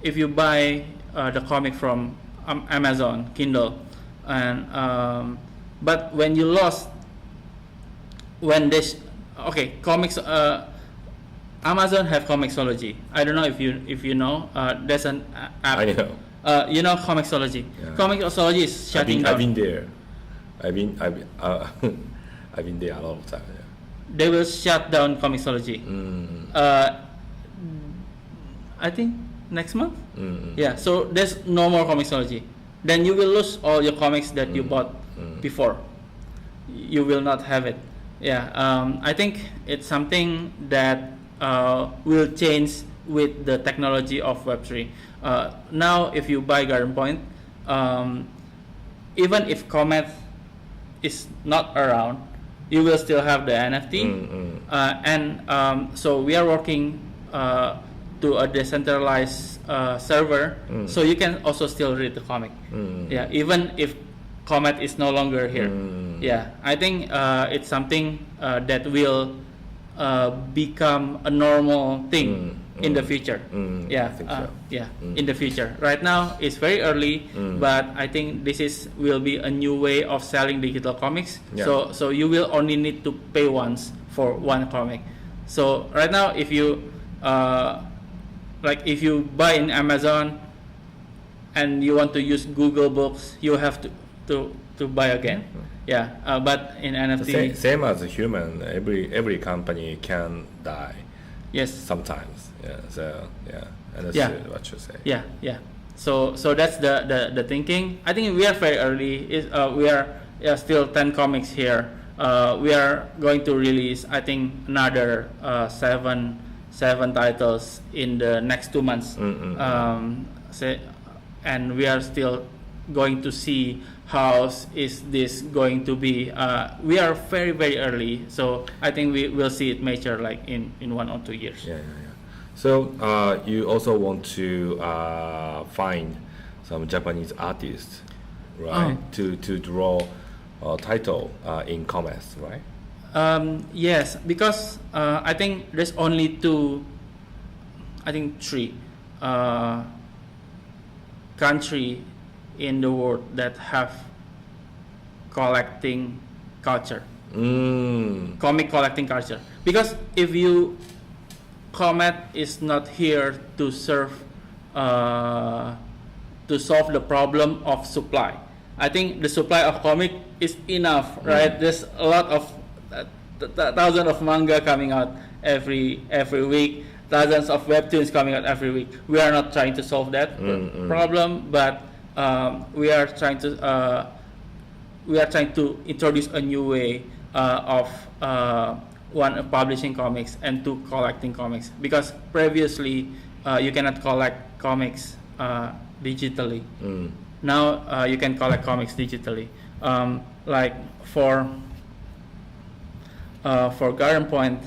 if you buy the comic from Amazon Kindle, and but when you lost, comics, Amazon have Comixology. I don't know if you know. There's an app. I know. You know Comixology. Yeah. Comixology is shutting down. I've been there. I've been there a lot of time. Yeah. They will shut down Comixology. I think next month. Yeah. So there's no more Comixology. Then you will lose all your comics that you bought before. You will not have it. Yeah. I think it's something that will change with the technology of Web3. Now, if you buy Garden Point, even if Comet is not around, you will still have the NFT. So we are working to a decentralized server, so you can also still read the comic. Yeah, even if Comet is no longer here. Yeah, I think it's something that will become a normal thing in the future. Yeah, so. In the future. Right now it's very early, but I think this will be a new way of selling digital comics. Yeah. So you will only need to pay once for one comic. So right now, if you if you buy in Amazon and you want to use Google Books, you have to buy again. Yeah, but in NFT, same as a human, every company can die. Yes. Sometimes. Yeah. So yeah, understood what you say. Yeah. So that's the thinking. I think we are very early. We are still 10 comics here. We are going to release, I think, another seven titles in the next 2 months. And we are still going to see how is this going to be. We are very, very early, so I think we will see it mature like in 1 or 2 years. Yeah. So you also want to find some Japanese artists, right? To draw title in comics, right? Yes, because I think there's only three country in the world that have collecting culture, comic collecting culture. Because if Comet is not here to serve to solve the problem of supply. I think the supply of comic is enough, right? There's a lot of thousands of manga coming out every week, thousands of webtoons coming out every week. We are not trying to solve that problem, but we are trying to introduce a new way of publishing comics and two collecting comics, because previously you cannot collect comics digitally. Now you can collect comics digitally. Like for Garden Point,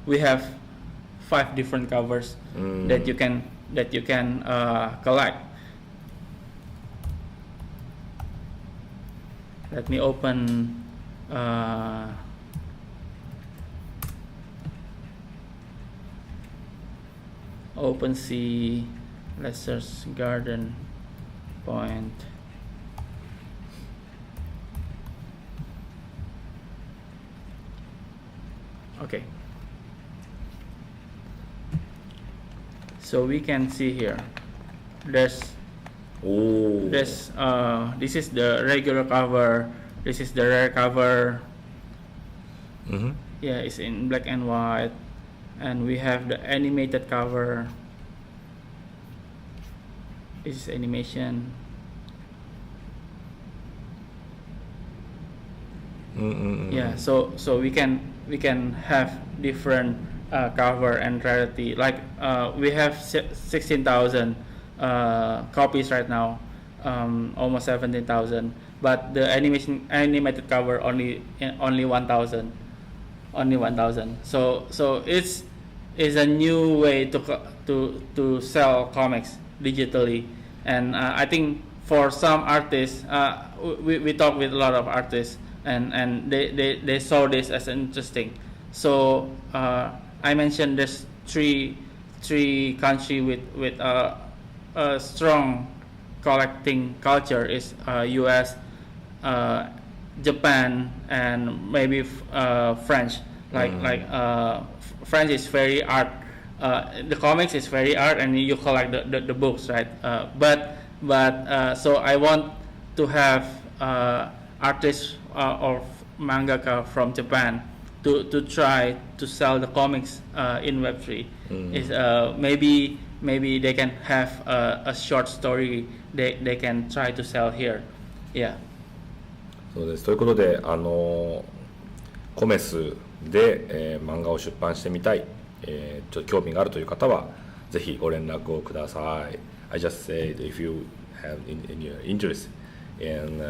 we have 5 different covers that you can collect. Let me open OpenSea. Let's search Garden Point. Okay. So we can see here. This is the regular cover. This is the rare cover. Yeah, it's in black and white, and we have the animated cover. This is animation. Yeah, so we can have different cover and rarity. Like we have 16,000 copies right now, almost 17,000. But the animated cover only 1,000. Only 1,000. So it's a new way to sell comics digitally, and I think for some artists, we talk with a lot of artists, and they saw this as interesting. So I mentioned there's three country with a strong collecting culture is U.S., Japan, and maybe French. French is very art. The comics is very art, and you collect the books, right? But so I want to have artists or mangaka from Japan to try to sell the comics in Web3. Is maybe they can have a short story they can try to sell here. Yeah. そうです。ということで、コメスで、漫画を出版してみたい、ちょっと興味があるという方はぜひご連絡をください。I just said if you have in your interest in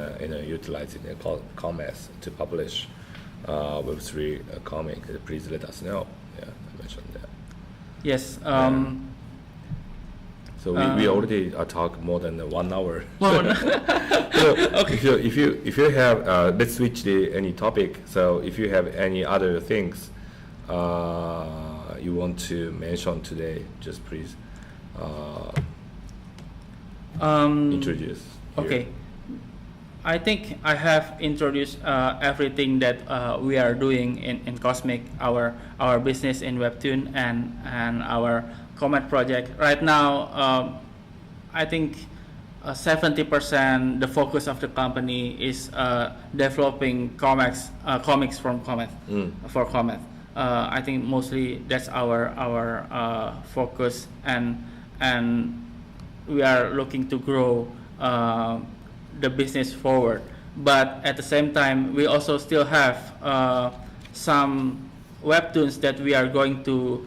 utilizing the comics to publish Web3 comic, please let us know. Yeah, I mentioned that. Yes. So we already talk more than 1 hour. Well, So okay. if you have let's switch the any topic. So if you have any other things you want to mention today, just please introduce. Okay. I think I have introduced everything that we are doing in Kosmik, our business in Webtoon and our comic project. Right now, I think 70% the focus of the company is developing comics from comics for comics. I think mostly that's our focus, and we are looking to grow the business forward. But at the same time, we also still have some webtoons that we are going to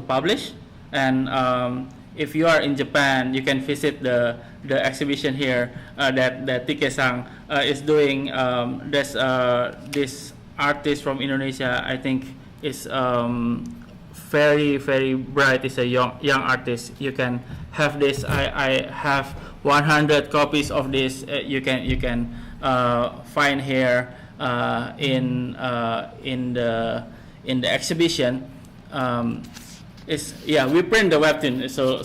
publish. And if you are in Japan, you can visit the exhibition here that Tike-san is doing. There's this artist from Indonesia, I think is very bright. Is a young artist. You can have this. I have 100 copies of this. You can find here in the exhibition. We print the webtoon, so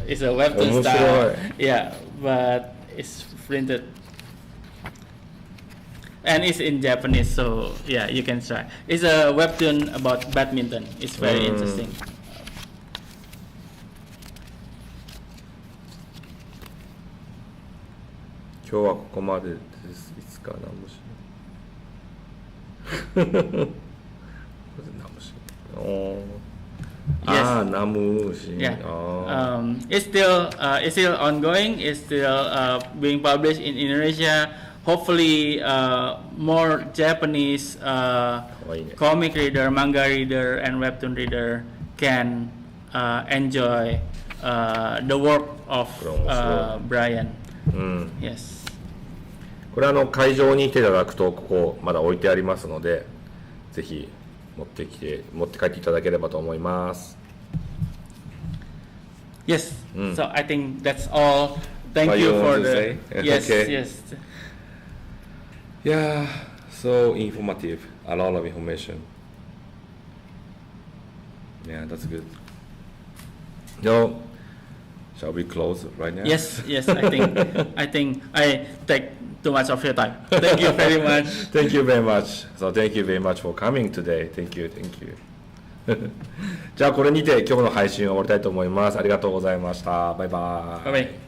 it's a webtoon style. Yeah, but it's printed. And it's in Japanese, so yeah, you can try. It's a webtoon about badminton. It's very interesting. 今日はここまでです。いつか何もしない。これで何もしない。Yes. ナムシ。Yeah. It's still ongoing. It's still being published in Indonesia. Hopefully, more Japanese comic reader, manga reader, and webtoon reader can enjoy the work of Brian. Yes. これ会場に来ていただくとここまだ置いてありますので、ぜひ持って帰っていただければと思います。Yes. So I think that's all. Thank you for the yes, yes. Yeah, so informative. A lot of information. Yeah, that's good. No, shall we close right now? Yes. I think I take too much of your time. Thank you very much. Thank you very much. So thank you very much for coming today. Thank you. じゃあこれにて今日の配信を終わりたいと思います。ありがとうございました。バイバイ。Bye bye.